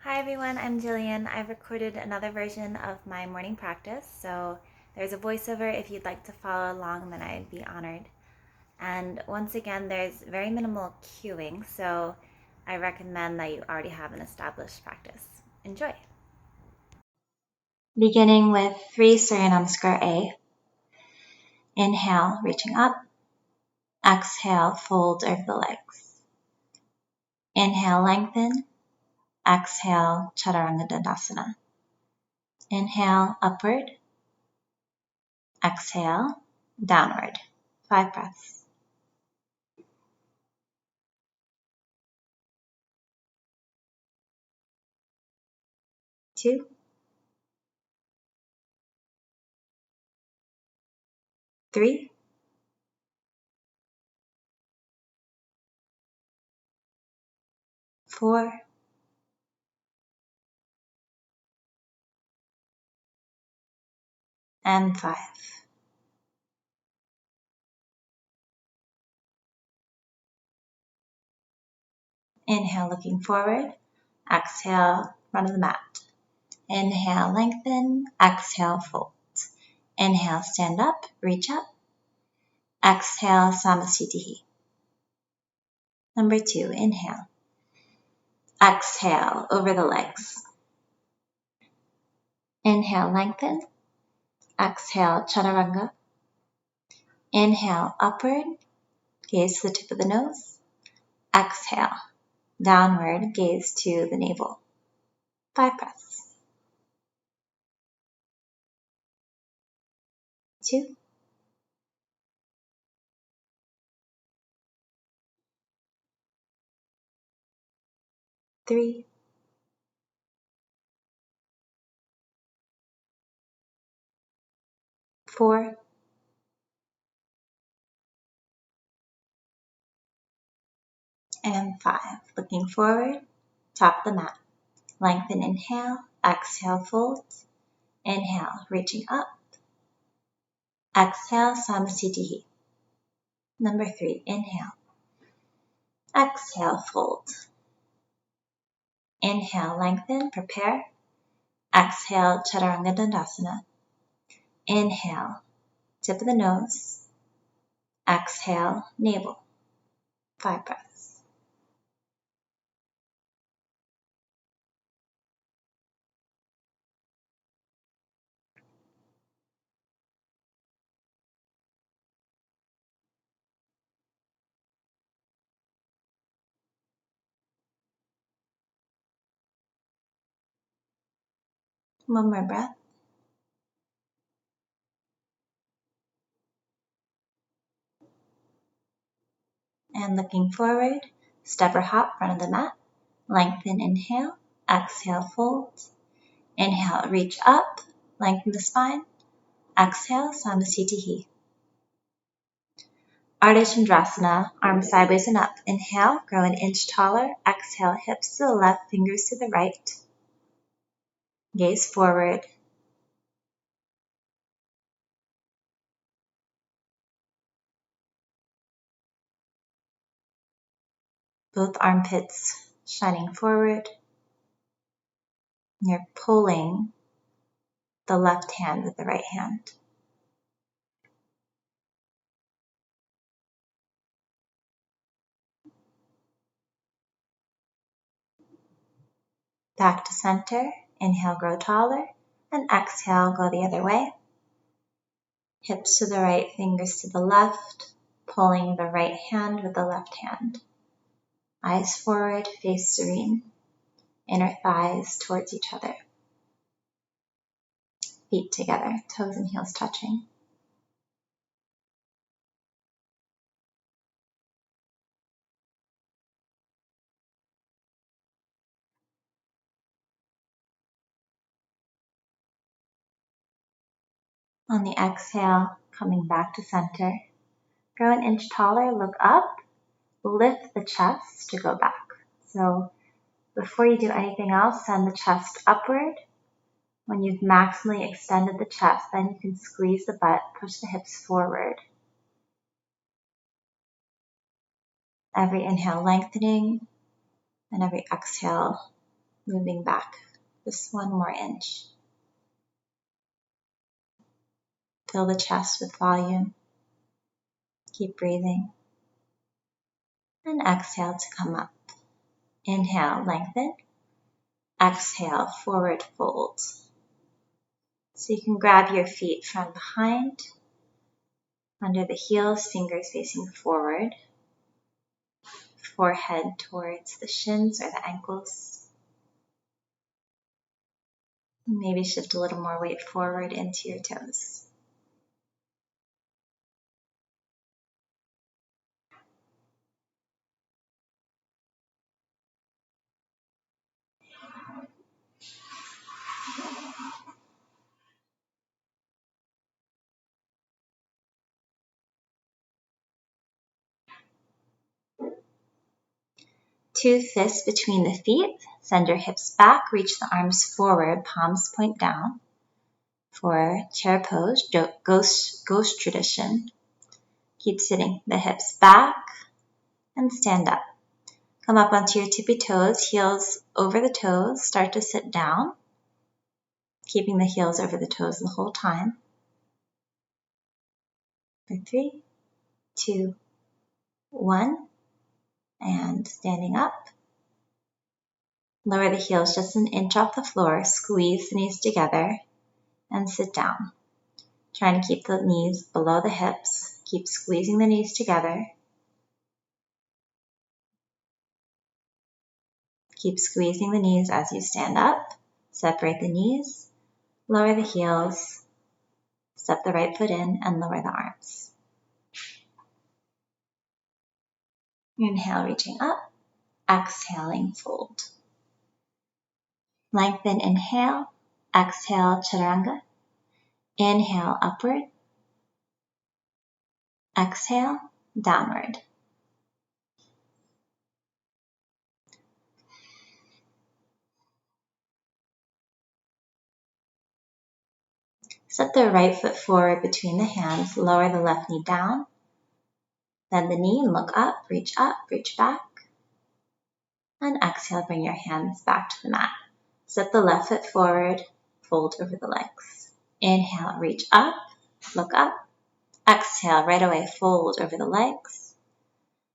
Hi everyone, I'm Jillian. I've recorded another version of my morning practice, so there's a voiceover if you'd like to follow along, then I'd be honored. And once again, there's very minimal cueing, so I recommend that you already have an established practice. Enjoy! Beginning with 3 Surya Namaskar A. Inhale, reaching up. Exhale, fold over the legs. Inhale, lengthen. Exhale, Chaturanga Dandasana. Inhale, upward. Exhale, downward. 5 breaths. 2, 3, 4, and 5. Inhale, looking forward. Exhale, front of the mat. Inhale, lengthen. Exhale, fold. Inhale, stand up, reach up. Exhale, Samasthiti. Number 2, inhale. Exhale, over the legs. Inhale, lengthen. Exhale, Chaturanga. Inhale, upward. Gaze to the tip of the nose. Exhale, downward, gaze to the navel. 5 breaths. 2, 3, 4, and 5. Looking forward, top of the mat. Lengthen, inhale. Exhale, fold. Inhale, reaching up. Exhale, Samasthiti. Number 3, inhale. Exhale, fold. Inhale, lengthen, prepare. Exhale, Chaturanga Dandasana. Inhale, tip of the nose. Exhale, navel. 5 breaths. One more breath. And looking forward, step or hop, front of the mat. Lengthen, inhale. Exhale, fold. Inhale, reach up. Lengthen the spine. Exhale, Samasthiti. Ardha Chandrasana, arms sideways and up. Inhale, grow an inch taller. Exhale, hips to the left, fingers to the right. Gaze forward. Both armpits shining forward. You're pulling the left hand with the right hand. Back to center. Inhale, grow taller. And exhale, go the other way. Hips to the right, fingers to the left. Pulling the right hand with the left hand. Eyes forward, face serene. Inner thighs towards each other. Feet together, toes and heels touching. On the exhale, coming back to center. Grow an inch taller, look up, lift the chest to go back. So before you do anything else, send the chest upward. When you've maximally extended the chest, then you can squeeze the butt, push the hips forward. Every inhale lengthening, and every exhale moving back just 1 more inch. Fill the chest with volume. Keep breathing. And exhale to come up. Inhale, lengthen. Exhale, forward fold. So you can grab your feet from behind, under the heels, fingers facing forward, forehead towards the shins or the ankles. Maybe shift a little more weight forward into your toes. Two fists between the feet. Send your hips back. Reach the arms forward. Palms point down. For chair pose, ghost tradition. Keep sitting. The hips back and stand up. Come up onto your tippy toes. Heels over the toes. Start to sit down. Keeping the heels over the toes the whole time. For 3, 2, 1. And standing up. Lower the heels just an inch off the floor. Squeeze the knees together and sit down. Trying to keep the knees below the hips. Keep squeezing the knees together. Keep squeezing the knees as you stand up. Separate the knees. Lower the heels. Step the right foot in and lower the arms. Inhale, reaching up. Exhaling, fold. Lengthen, inhale. Exhale, chaturanga. Inhale, upward. Exhale, downward. Step the right foot forward between the hands. Lower the left knee down. Bend the knee and look up, reach back. And exhale, bring your hands back to the mat. Step the left foot forward, fold over the legs. Inhale, reach up, look up. Exhale, right away, fold over the legs.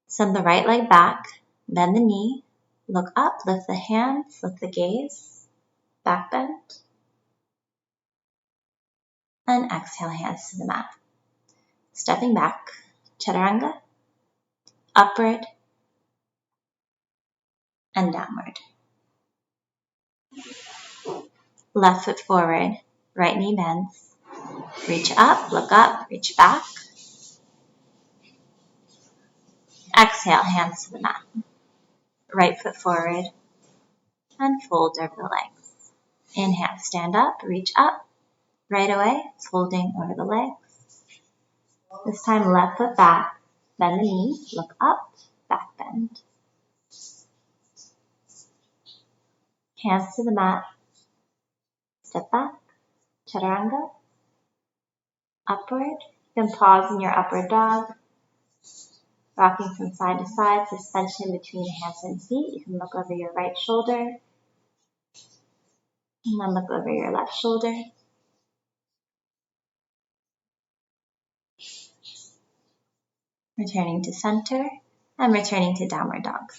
Send the right leg back, bend the knee, look up, lift the hands, lift the gaze, back bend. And exhale, hands to the mat. Stepping back, chaturanga, upward, and downward. Left foot forward, right knee bends. Reach up, look up, reach back. Exhale, hands to the mat. Right foot forward and fold over the legs. Inhale, stand up, reach up. Right away, folding over the legs. This time, left foot back, bend the knee, look up, back bend. Hands to the mat. Step back, chaturanga, upward. You can pause in your upward dog. Rocking from side to side, suspension between the hands and feet. You can look over your right shoulder. And then look over your left shoulder. Returning to center and returning to downward dog.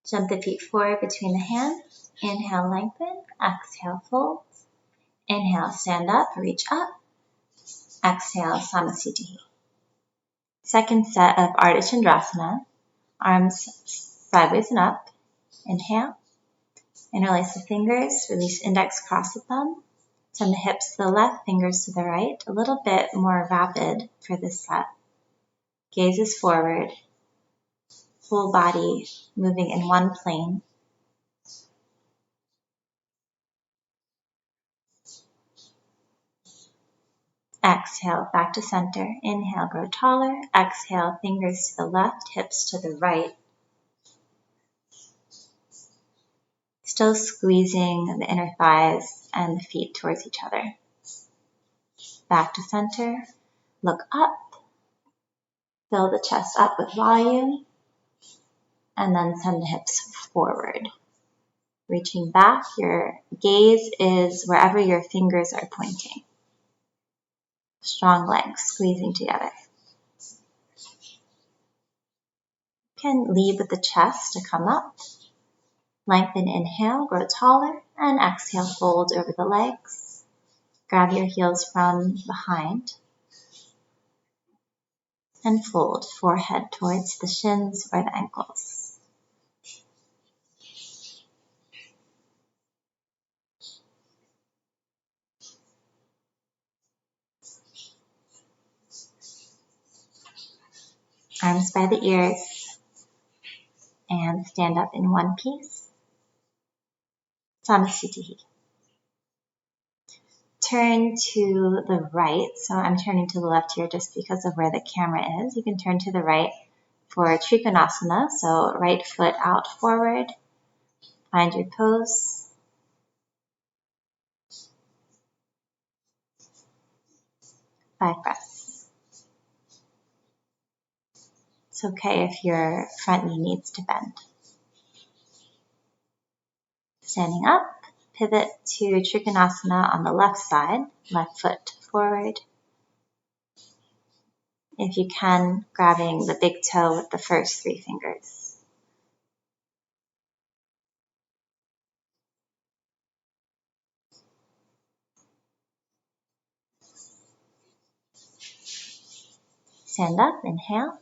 Jump the feet forward between the hands. Inhale, lengthen. Exhale, fold. Inhale, stand up, reach up. Exhale, Samasthiti. Second set of Ardha Chandrasana. Arms sideways and up. Inhale. Interlace the fingers. Release index, cross the thumb. Send the hips to the left, fingers to the right. A little bit more rapid for this set. Gaze is forward. Full body moving in one plane. Exhale, back to center. Inhale, grow taller. Exhale, fingers to the left, hips to the right. Still squeezing the inner thighs and the feet towards each other. Back to center. Look up. Fill the chest up with volume. And then send the hips forward. Reaching back, your gaze is wherever your fingers are pointing. Strong legs squeezing together. You can lead with the chest to come up. Lengthen, inhale, grow taller, and exhale, fold over the legs. Grab your heels from behind. And fold, forehead towards the shins or the ankles. Arms by the ears. And stand up in one piece. Samasthiti. Turn to the right. So I'm turning to the left here just because of where the camera is. You can turn to the right for Trikonasana. So right foot out forward. Find your pose. Five breaths. It's okay if your front knee needs to bend. Standing up, pivot to Trikonasana on the left side, left foot forward. If you can, grabbing the big toe with the first three fingers. Stand up, inhale.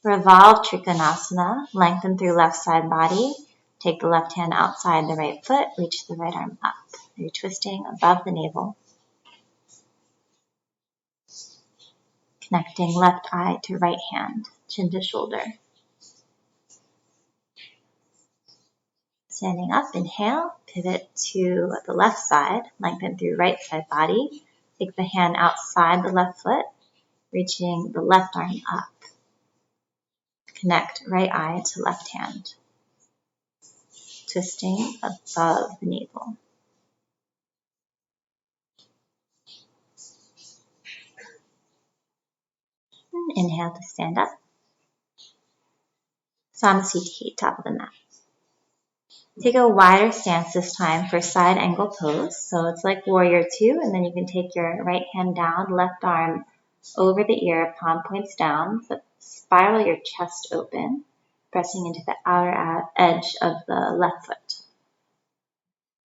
Revolve Trikonasana, lengthen through left side body. Take the left hand outside the right foot, reach the right arm up. You're twisting above the navel. Connecting left eye to right hand, chin to shoulder. Standing up, inhale, pivot to the left side, lengthen through right side body. Take the hand outside the left foot, reaching the left arm up. Connect right eye to left hand. Twisting above the navel. And inhale to stand up. Samasthiti, top of the mat. Take a wider stance this time for side angle pose. So it's like warrior two, and then you can take your right hand down, left arm over the ear, palm points down. So spiral your chest open, pressing into the outer edge of the left foot.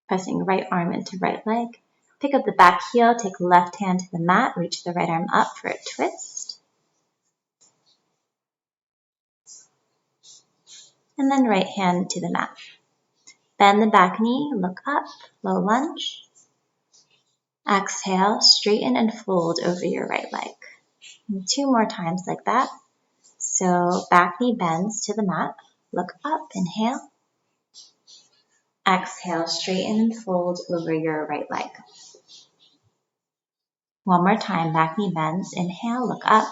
Pressing right arm into right leg. Pick up the back heel, take left hand to the mat, reach the right arm up for a twist. And then right hand to the mat. Bend the back knee, look up, low lunge. Exhale, straighten and fold over your right leg. And 2 more times like that. So back knee bends to the mat, look up, inhale. Exhale, straighten and fold over your right leg. One more time, back knee bends, inhale, look up.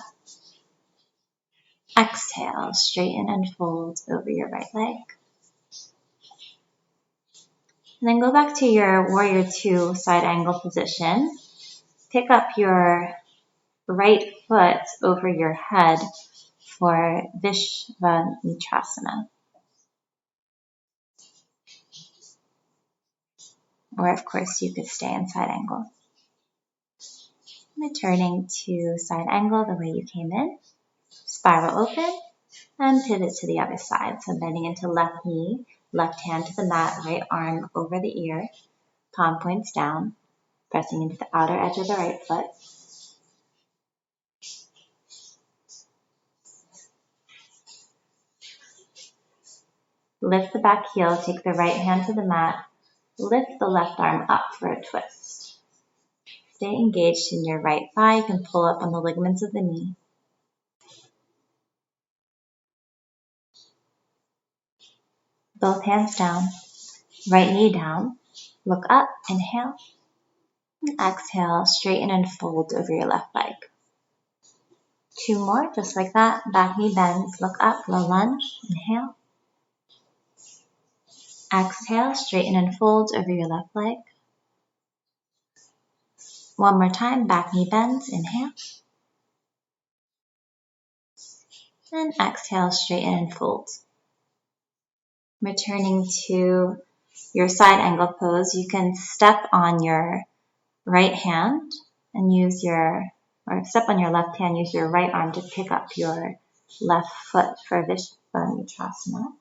Exhale, straighten and fold over your right leg. And then go back to your warrior two side angle position. Pick up your right foot over your head for Vishvamitrasana. Or of course you could stay in side angle. Returning to side angle the way you came in. Spiral open and pivot to the other side. So bending into left knee, left hand to the mat, right arm over the ear, palm points down, pressing into the outer edge of the right foot. Lift the back heel, take the right hand to the mat, lift the left arm up for a twist. Stay engaged in your right thigh. You can pull up on the ligaments of the knee. Both hands down, right knee down. Look up, inhale. And exhale, straighten and fold over your left leg. 2 more, just like that. Back knee bends, look up, low lunge, inhale. Exhale, straighten and fold over your left leg. One more time, back knee bends, inhale. And exhale, straighten and fold. Returning to your side angle pose, you can step on your right hand and or step on your left hand, use your right arm to pick up your left foot for Visvamutrasana.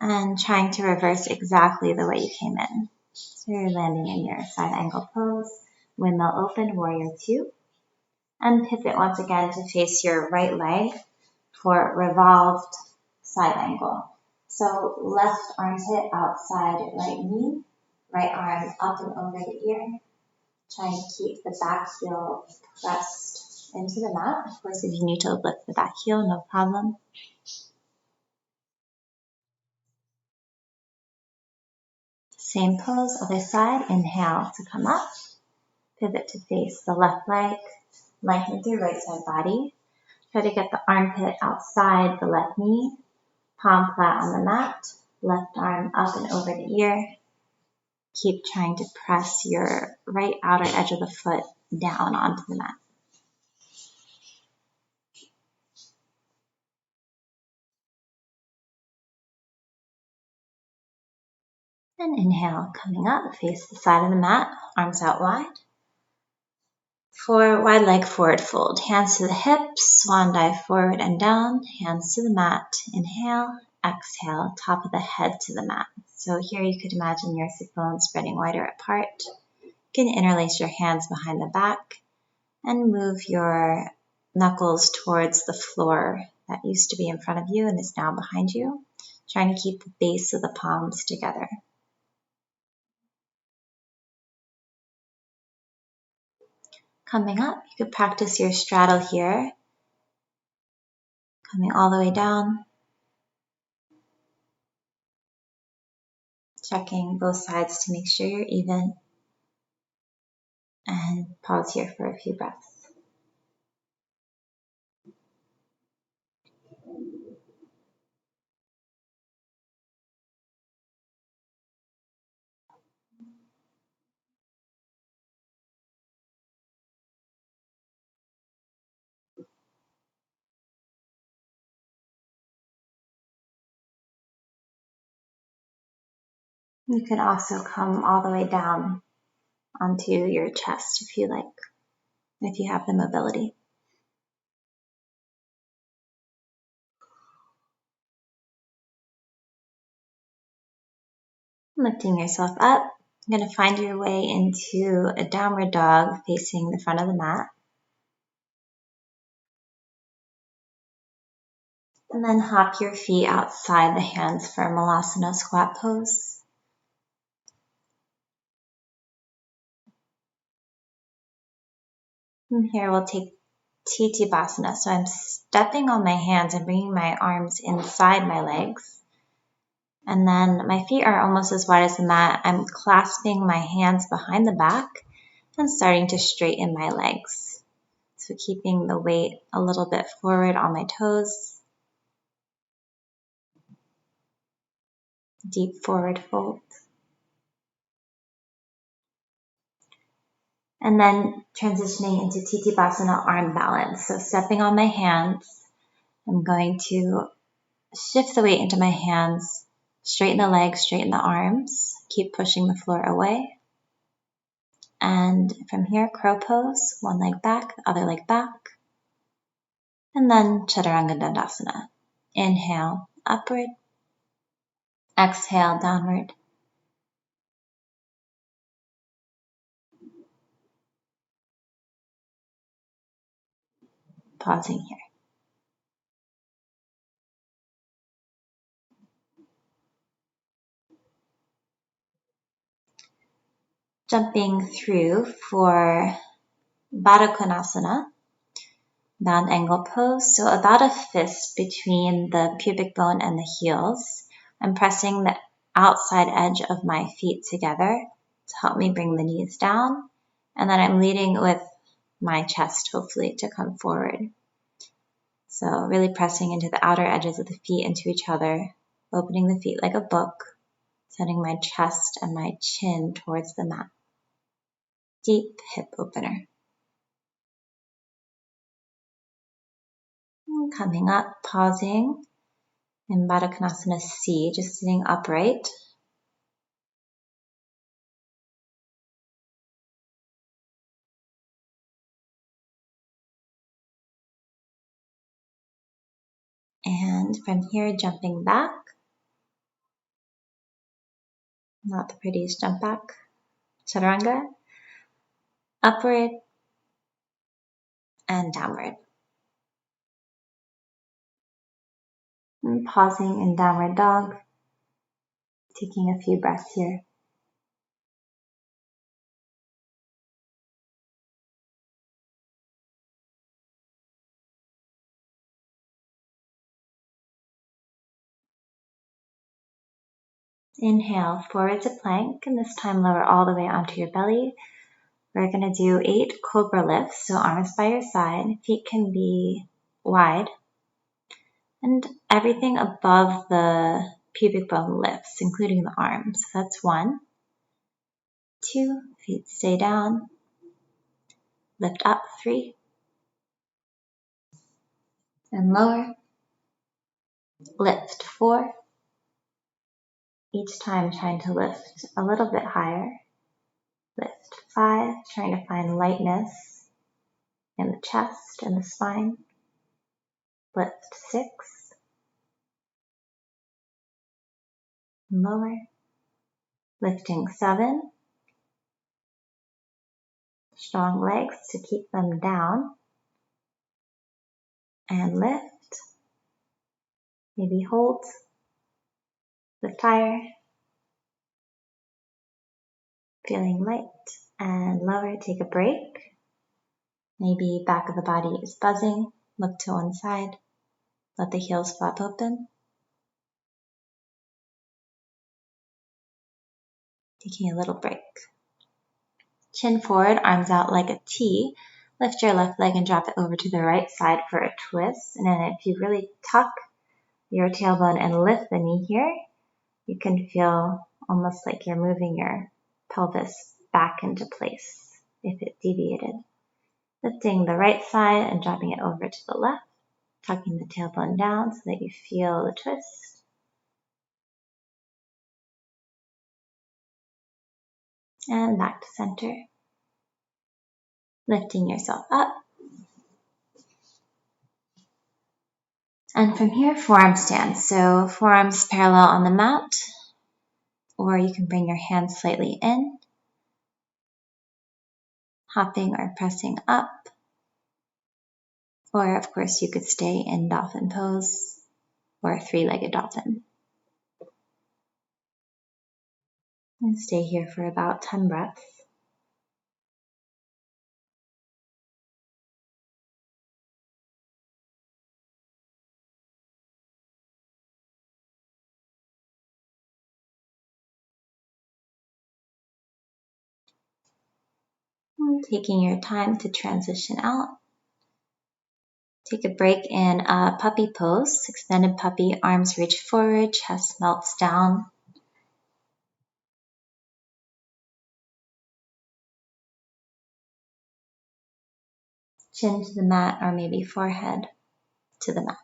And trying to reverse exactly the way you came in. So you're landing in your side angle pose, windmill open, warrior two. And pivot once again to face your right leg for revolved side angle. So left armpit outside right knee, right arm up and over the ear. Trying to keep the back heel pressed into the mat. Of course, if you need to lift the back heel, no problem. Same pose, other side. Inhale to come up. Pivot to face the left leg. Lengthen through right side body. Try to get the armpit outside the left knee. Palm flat on the mat. Left arm up and over the ear. Keep trying to press your right outer edge of the foot down onto the mat. And inhale, coming up, face the side of the mat, arms out wide. For wide leg forward fold, hands to the hips, swan dive forward and down, hands to the mat. Inhale, exhale, top of the head to the mat. So here you could imagine your sit bones spreading wider apart. You can interlace your hands behind the back and move your knuckles towards the floor that used to be in front of you and is now behind you, trying to keep the base of the palms together. Coming up, you could practice your straddle here, coming all the way down, checking both sides to make sure you're even, and pause here for a few breaths. You can also come all the way down onto your chest if you like, if you have the mobility. Lifting yourself up, you're going to find your way into a downward dog facing the front of the mat. And then hop your feet outside the hands for a Malasana squat pose. From here, we'll take titibasana. So I'm stepping on my hands and bringing my arms inside my legs. And then my feet are almost as wide as the mat. I'm clasping my hands behind the back and starting to straighten my legs. So keeping the weight a little bit forward on my toes. Deep forward fold. And then transitioning into titibasana arm balance. So stepping on my hands, I'm going to shift the weight into my hands, straighten the legs, straighten the arms, keep pushing the floor away. And from here, crow pose, one leg back, the other leg back. And then Chaturanga Dandasana. Inhale, upward. Exhale, downward. Pausing here. Jumping through for Baddha Konasana, bound angle pose. So about a fist between the pubic bone and the heels. I'm pressing the outside edge of my feet together to help me bring the knees down. And then I'm leading with my chest, hopefully, to come forward. So really pressing into the outer edges of the feet into each other, opening the feet like a book, sending my chest and my chin towards the mat. Deep hip opener. And coming up, pausing in Baddha Konasana C, just sitting upright. And from here, jumping back. Not the prettiest jump back. Chaturanga. Upward and downward. And pausing in downward dog. Taking a few breaths here. Inhale, forward to plank, and this time lower all the way onto your belly. We're going to do 8 cobra lifts, so arms by your side, feet can be wide, and everything above the pubic bone lifts, including the arms. So that's 1, 2, feet stay down, lift up, 3, and lower, lift, 4, each time trying to lift a little bit higher, lift, 5, trying to find lightness in the chest and the spine, lift, 6, lower, lifting, 7, strong legs to keep them down, and lift, maybe hold, lift higher, feeling light, and lower, take a break, maybe back of the body is buzzing, look to one side, let the heels flap open, taking a little break. Chin forward, arms out like a T. Lift your left leg and drop it over to the right side for a twist. And then if you really tuck your tailbone and lift the knee here, you can feel almost like you're moving your pelvis back into place if it deviated. Lifting the right side and dropping it over to the left, tucking the tailbone down so that you feel the twist. And back to center. Lifting yourself up. And from here, forearm stand. So forearms parallel on the mat, or you can bring your hands slightly in, hopping or pressing up. Or of course you could stay in dolphin pose or 3-legged dolphin. And stay here for about 10 breaths. And taking your time to transition out. Take a break in a puppy pose, extended puppy, arms reach forward, chest melts down. Chin to the mat or maybe forehead to the mat.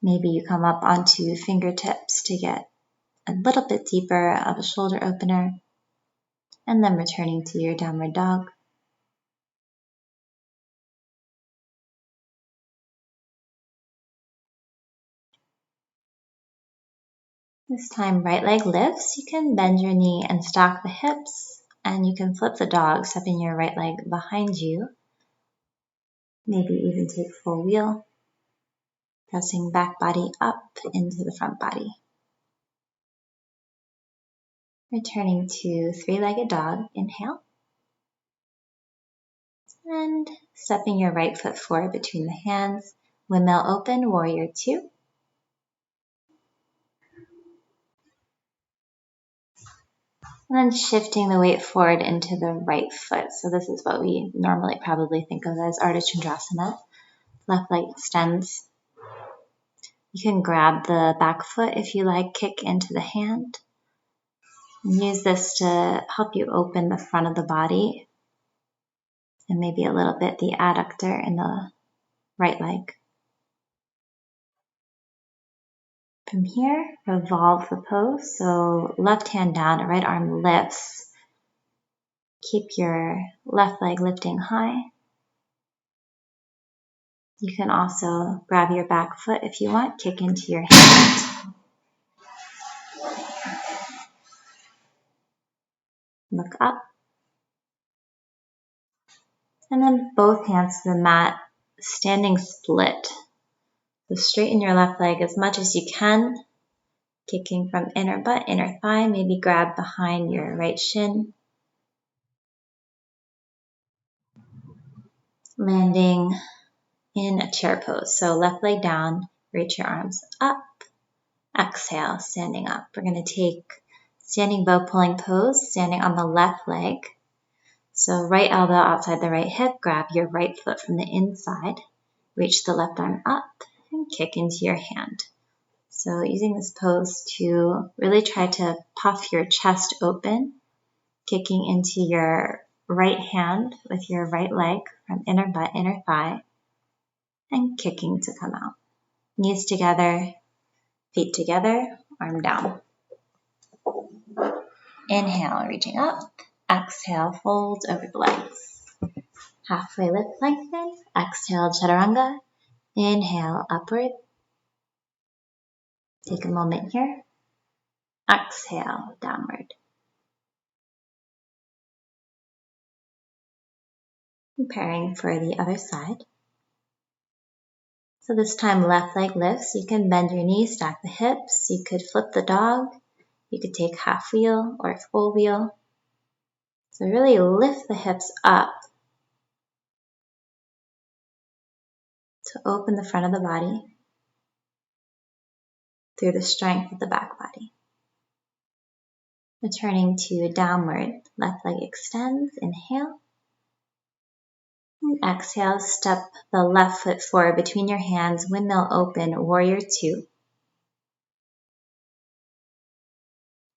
Maybe you come up onto fingertips to get a little bit deeper of a shoulder opener, and then returning to your downward dog. This time, right leg lifts. You can bend your knee and stack the hips, and you can flip the dog, stepping your right leg behind you. Maybe even take full wheel, pressing back body up into the front body. Returning to 3-legged dog, inhale. And stepping your right foot forward between the hands, windmill open, warrior 2. And then shifting the weight forward into the right foot. So this is what we normally probably think of as Ardha Chandrasana. Left leg extends. You can grab the back foot if you like, kick into the hand. And use this to help you open the front of the body and maybe a little bit the adductor in the right leg. From here, revolve the pose. So left hand down, right arm lifts. Keep your left leg lifting high. You can also grab your back foot if you want, kick into your hand. Look up. And then both hands to the mat, standing split. So straighten your left leg as much as you can. Kicking from inner butt, inner thigh, maybe grab behind your right shin. Landing in a chair pose. So left leg down, reach your arms up. Exhale, standing up. We're going to take standing bow pulling pose, standing on the left leg. So right elbow outside the right hip, grab your right foot from the inside. Reach the left arm up and kick into your hand. So using this pose to really try to puff your chest open, kicking into your right hand with your right leg from inner butt, inner thigh, and kicking to come out. Knees together, feet together, arm down. Inhale, reaching up. Exhale, fold over the legs. Halfway lift, lengthen. Exhale, chaturanga. Inhale, upward. Take a moment here. Exhale, downward. Preparing for the other side. So this time left leg lifts. You can bend your knees, stack the hips. You could flip the dog. You could take half wheel or full wheel. So really lift the hips up to open the front of the body through the strength of the back body. Returning to downward, left leg extends, inhale. And exhale, step the left foot forward between your hands, windmill open, warrior two.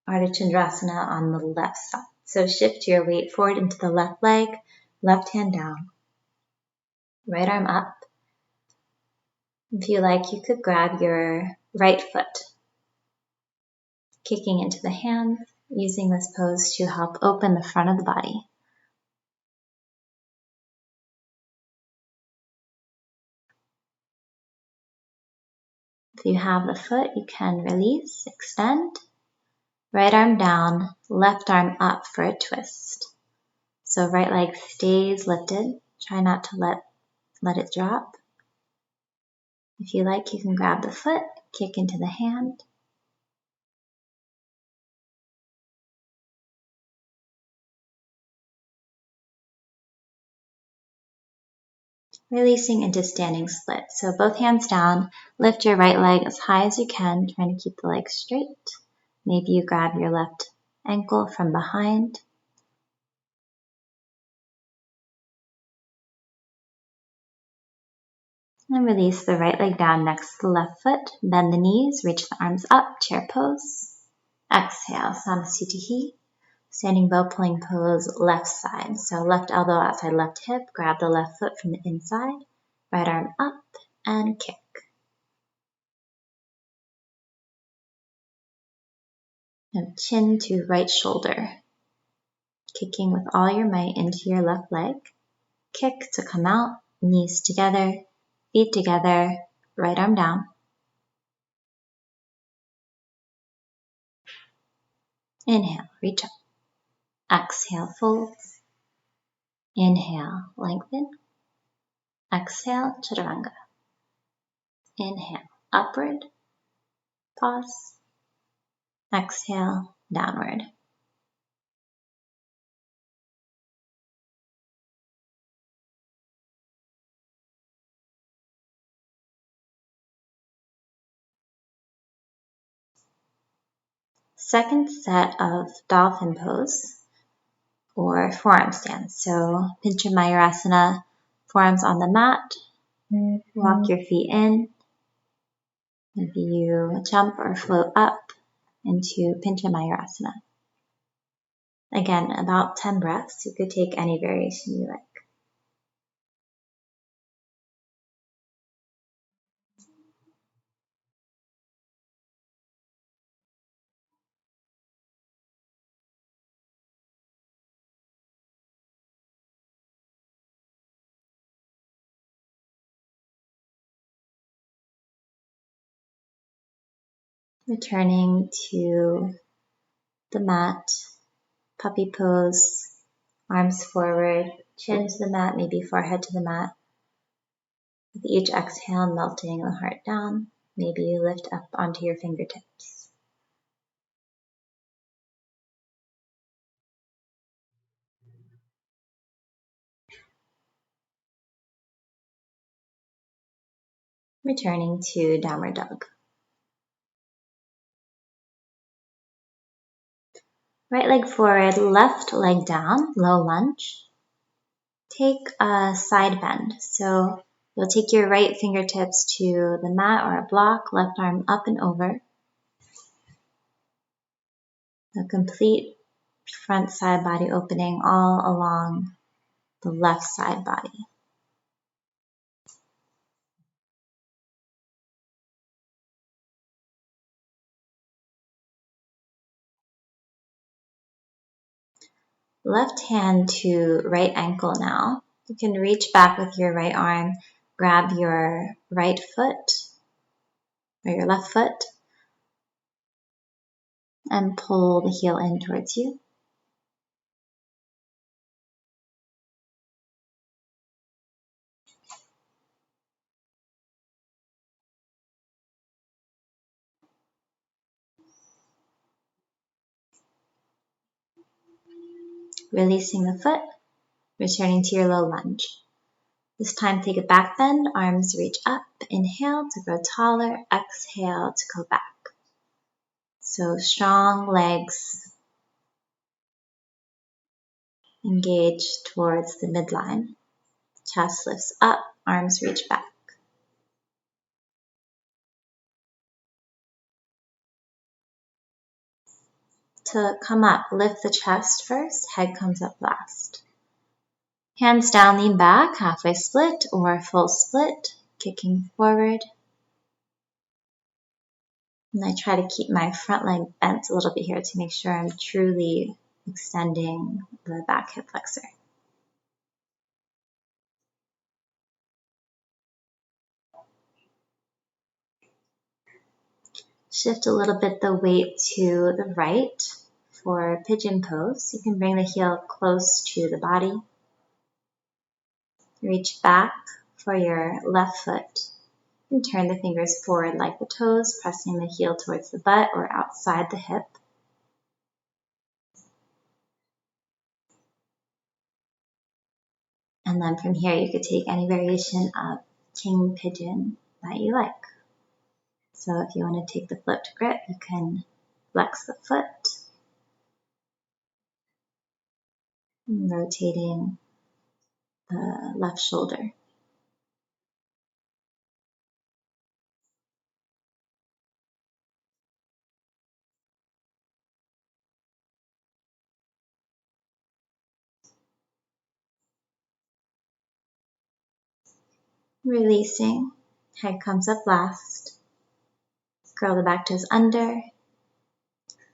Ardha Chandrasana on the left side. So shift your weight forward into the left leg, left hand down, right arm up. If you like, you could grab your right foot, kicking into the hands, using this pose to help open the front of the body. If you have the foot, you can release, extend, right arm down, left arm up for a twist. So right leg stays lifted. Try not to let it drop. If you like, you can grab the foot, kick into the hand. Releasing into standing split. So both hands down, lift your right leg as high as you can, trying to keep the leg straight. Maybe you grab your left ankle from behind. And release the right leg down next to the left foot. Bend the knees, reach the arms up, chair pose. Exhale, Samasthiti. Standing bow pulling pose, left side. So left elbow outside left hip, grab the left foot from the inside, right arm up, and kick. And chin to right shoulder. Kicking with all your might into your left leg. Kick to come out, knees together, feet together, right arm down. Inhale, reach up. Exhale, fold. Inhale, lengthen. Exhale, chaturanga. Inhale, upward. Pause. Exhale, downward. Second set of dolphin pose or forearm stance. So Pincha Mayurasana, forearms on the mat, walk your feet in. Maybe you jump or float up into Pincha Mayurasana. Again, about 10 breaths. You could take any variation you like. Returning to the mat, puppy pose, arms forward, chin to the mat, maybe forehead to the mat. With each exhale, melting the heart down. Maybe you lift up onto your fingertips. Returning to downward dog. Right leg forward, left leg down, low lunge. Take a side bend. So you'll take your right fingertips to the mat or a block, left arm up and over. A complete front side body opening all along the left side body. Left hand to right ankle now. You can reach back with your right arm, grab your right foot or your left foot, and pull the heel in towards you. Releasing the foot, returning to your low lunge. This time take a back bend, arms reach up, inhale to grow taller, exhale to go back. So strong legs engage towards the midline. Chest lifts up, arms reach back. To come up, lift the chest first, head comes up last. Hands down, lean back, halfway split or full split, kicking forward. And I try to keep my front leg bent a little bit here to make sure I'm truly extending the back hip flexor. Shift a little bit the weight to the right for pigeon pose. You can bring the heel close to the body. Reach back for your left foot and turn the fingers forward like the toes, pressing the heel towards the butt or outside the hip. And then from here, you could take any variation of king pigeon that you like. So if you want to take the flipped grip, you can flex the foot, rotating the left shoulder. Releasing, head comes up last. Curl the back toes under.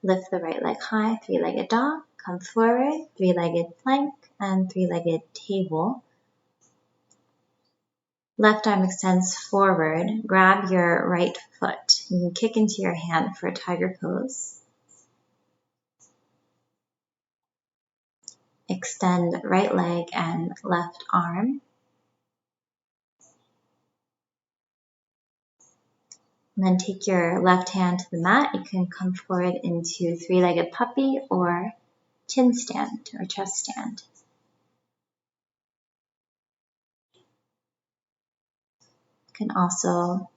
Lift the right leg high, three-legged dog. Come forward, three-legged plank and three-legged table. Left arm extends forward. Grab your right foot. You can kick into your hand for a tiger pose. Extend right leg and left arm. And then take your left hand to the mat. You can come forward into three-legged puppy or chin stand or chest stand. You can also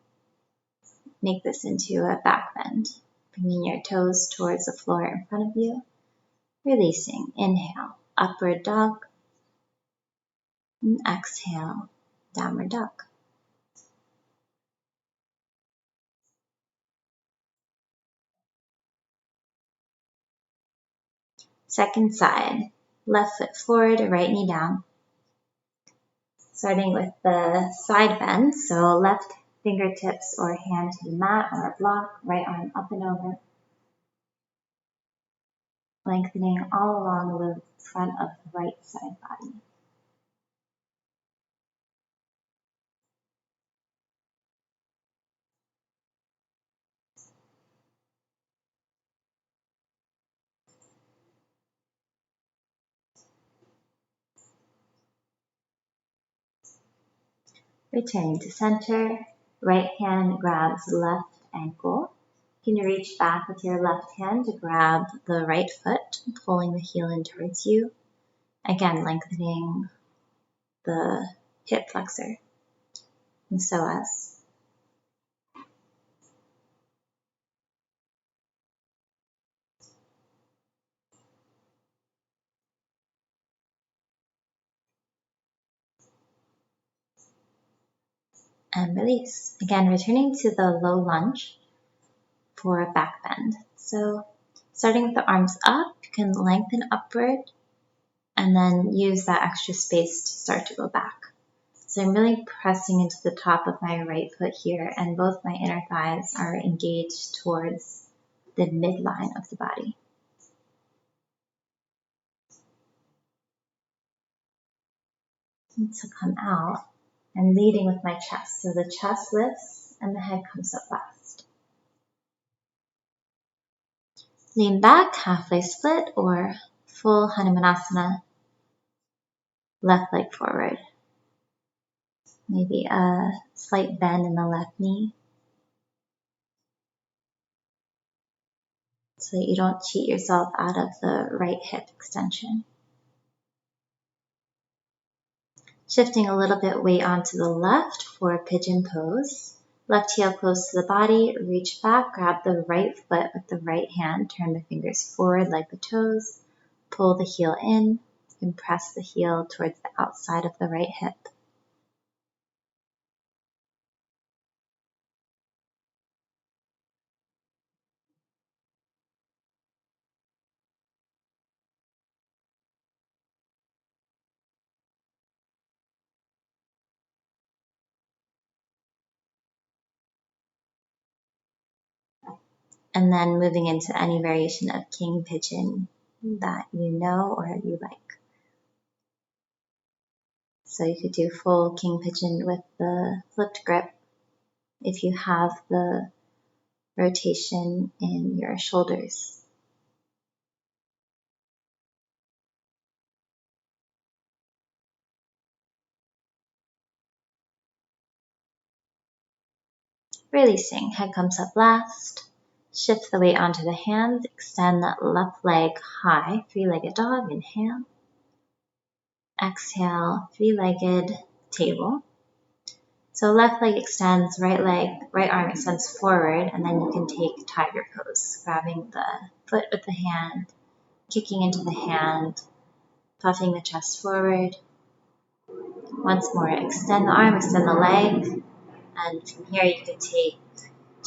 make this into a back bend. bringing your toes towards the floor in front of you. Releasing. Inhale, upward dog. And exhale, downward dog. Second side. Left foot forward, right knee down. Starting with the side bend, so left fingertips or hand to the mat or a block, right arm up and over. Lengthening all along the front of the right side body. Returning to center, right hand grabs left ankle. You can reach back with your left hand to grab the right foot, pulling the heel in towards you. Again, lengthening the hip flexor, and psoas. And release. Again, returning to the low lunge for a back bend. So starting with the arms up, you can lengthen upward and then use that extra space to start to go back. So I'm really pressing into the top of my right foot here, and both my inner thighs are engaged towards the midline of the body. And to come out, I'm leading with my chest. So the chest lifts and the head comes up last. Lean back, halfway split or full Hanumanasana. Left leg forward. Maybe a slight bend in the left knee, so that you don't cheat yourself out of the right hip extension. Shifting a little bit weight onto the left for pigeon pose. Left heel close to the body, reach back, grab the right foot with the right hand, turn the fingers forward like the toes, pull the heel in, and press the heel towards the outside of the right hip. And then moving into any variation of king pigeon that you know or you like. So you could do full king pigeon with the flipped grip if you have the rotation in your shoulders. Releasing, head comes up last. Shift the weight onto the hands, extend that left leg high, three-legged dog, inhale. Exhale, three-legged table. So left leg extends, right arm extends forward, and then you can take tiger pose, grabbing the foot with the hand, kicking into the hand, puffing the chest forward. Once more, extend the arm, extend the leg, and from here you could take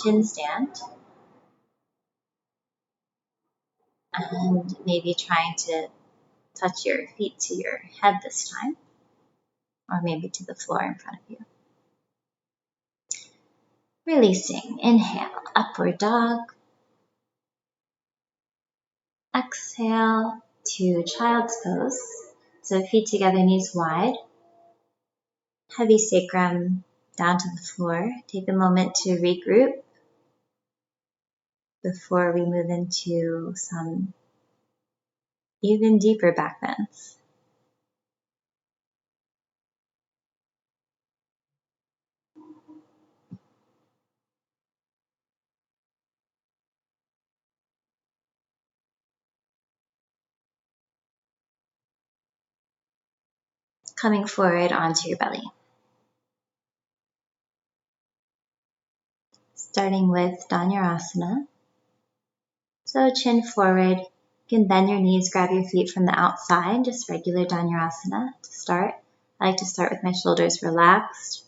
chin stand, and maybe trying to touch your feet to your head this time, or maybe to the floor in front of you. Releasing, inhale, upward dog. Exhale to child's pose. So feet together, knees wide. Heavy sacrum down to the floor. Take a moment to regroup before we move into some even deeper back bends. Coming forward onto your belly. Starting with Dhanurasana. So chin forward. You can bend your knees, grab your feet from the outside, just regular Dhanurasana to start. I like to start with my shoulders relaxed.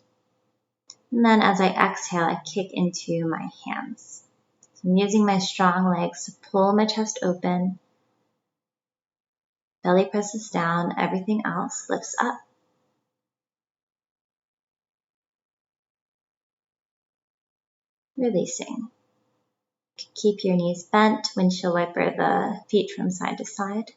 And then as I exhale, I kick into my hands. So I'm using my strong legs to pull my chest open. Belly presses down, everything else lifts up. Releasing. Keep your knees bent, windshield wiper the feet from side to side.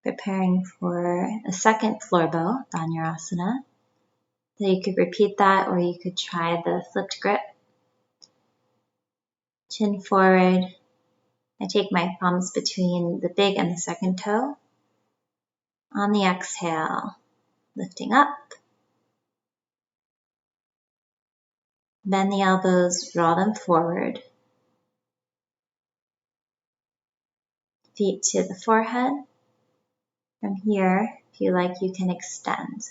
Preparing for a second floor bow, Dhanurasana. So you could repeat that, or you could try the flipped grip. Chin forward. I take my thumbs between the big and the second toe. On the exhale, lifting up. Bend the elbows, draw them forward. Feet to the forehead. From here, if you like, you can extend.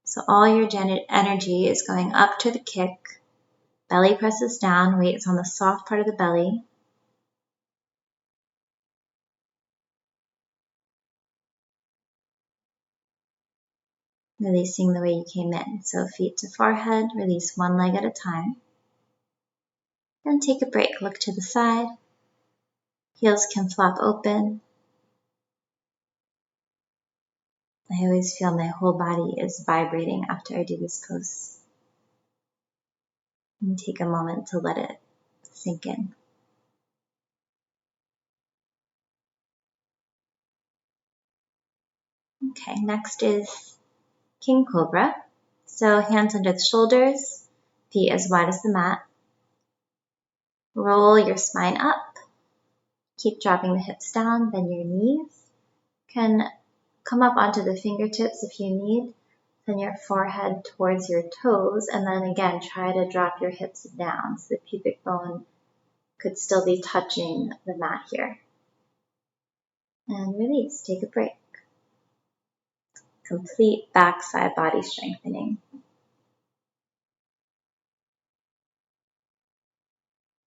So all your energy is going up to the kick. Belly presses down, weight is on the soft part of the belly. Releasing the way you came in. So feet to forehead, release one leg at a time. Then take a break, look to the side. Heels can flop open. I always feel my whole body is vibrating after I do this pose. And take a moment to let it sink in. Okay, next is King Cobra. So hands under the shoulders, feet as wide as the mat. Roll your spine up. Keep dropping the hips down, bend your knees. Can come up onto the fingertips if you need. Send your forehead towards your toes, and then again, try to drop your hips down so the pubic bone could still be touching the mat here. And release, take a break. Complete backside body strengthening.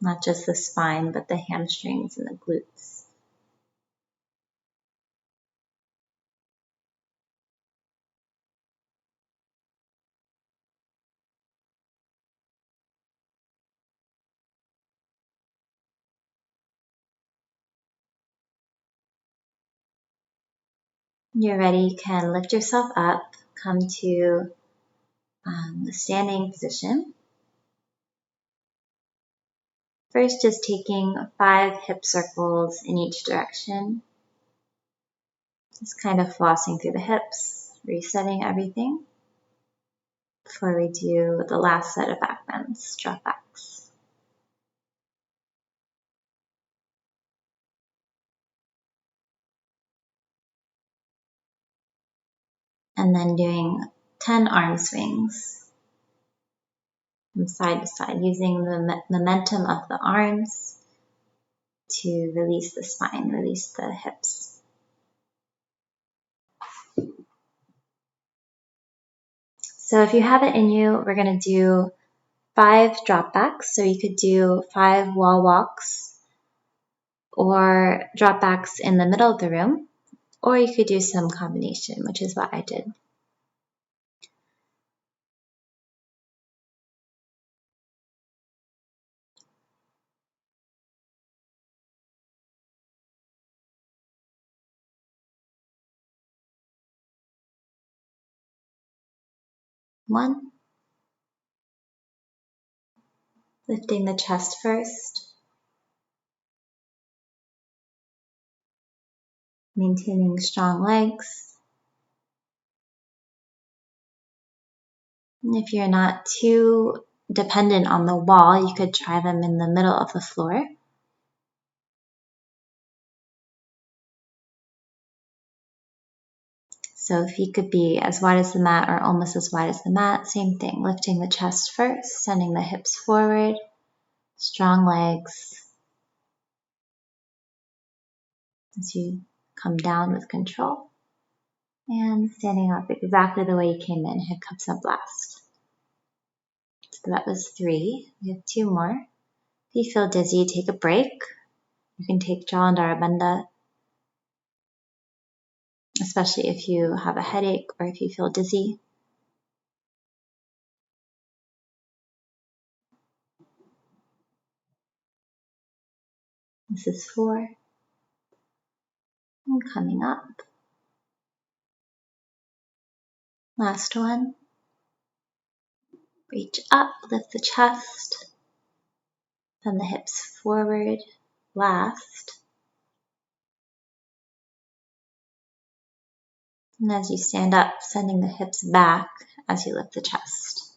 Not just the spine, but the hamstrings and the glutes. When you're ready, you can lift yourself up, come to the standing position. First, just taking 5 hip circles in each direction. Just kind of flossing through the hips, resetting everything before we do the last set of back bends, drop backs. And then doing 10 arm swings from side to side, using the momentum of the arms to release the spine, release the hips. So if you have it in you, we're going to do 5 drop backs. So you could do 5 wall walks or drop backs in the middle of the room, or you could do some combination, which is what I did. One, lifting the chest first, maintaining strong legs. And if you're not too dependent on the wall, you could try them in the middle of the floor. So feet could be as wide as the mat or almost as wide as the mat. Same thing, lifting the chest first, sending the hips forward, strong legs. As you come down with control. And standing up exactly the way you came in, hip cups up last. That was 3. We have 2 more. If you feel dizzy, take a break. You can take Jalandhara Bandha, especially if you have a headache or if you feel dizzy. This is 4. And coming up. Last one. Reach up, lift the chest, then the hips forward. Last. And as you stand up, sending the hips back as you lift the chest.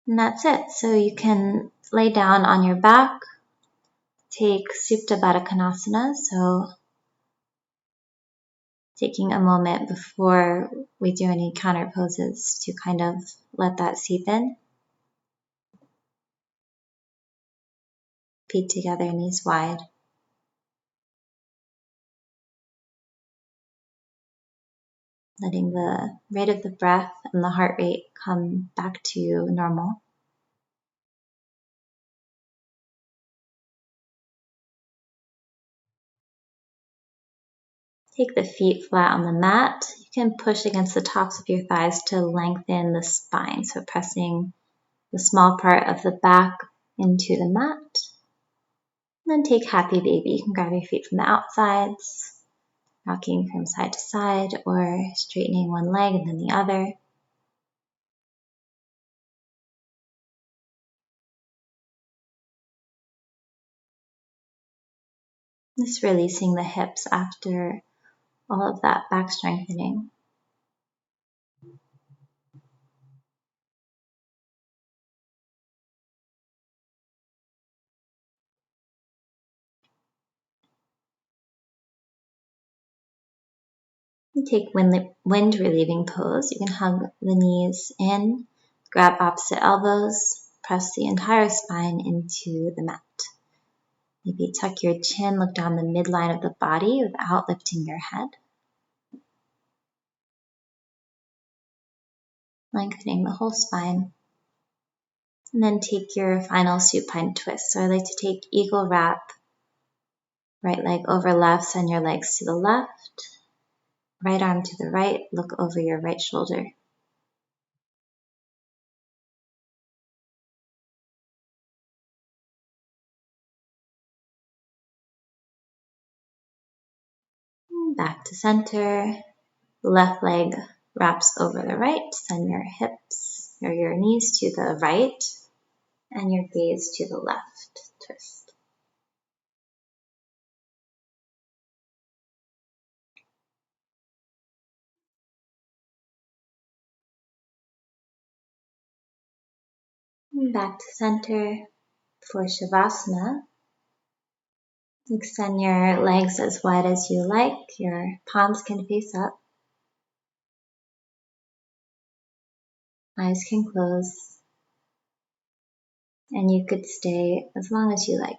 And that's it. So you can lay down on your back, take Supta Baddha Konasana, so taking a moment before we do any counter poses to kind of let that seep in. Feet together, knees wide. Letting the rate of the breath and the heart rate come back to normal. Take the feet flat on the mat. You can push against the tops of your thighs to lengthen the spine. So pressing the small part of the back into the mat. And then take happy baby. You can grab your feet from the outsides, rocking from side to side or straightening one leg and then the other. Just releasing the hips after all of that back strengthening. You take wind relieving pose. You can hug the knees in, grab opposite elbows, press the entire spine into the mat. Maybe tuck your chin, look down the midline of the body without lifting your head. Lengthening the whole spine. And then take your final supine twist. So I like to take eagle wrap, right leg over left, send your legs to the left, right arm to the right, look over your right shoulder. And back to center. Left leg wraps over the right, send your hips or your knees to the right and your gaze to the left. Twist. And back to center for Shavasana. Extend your legs as wide as you like. Your palms can face up. Eyes can close. And you could stay as long as you like.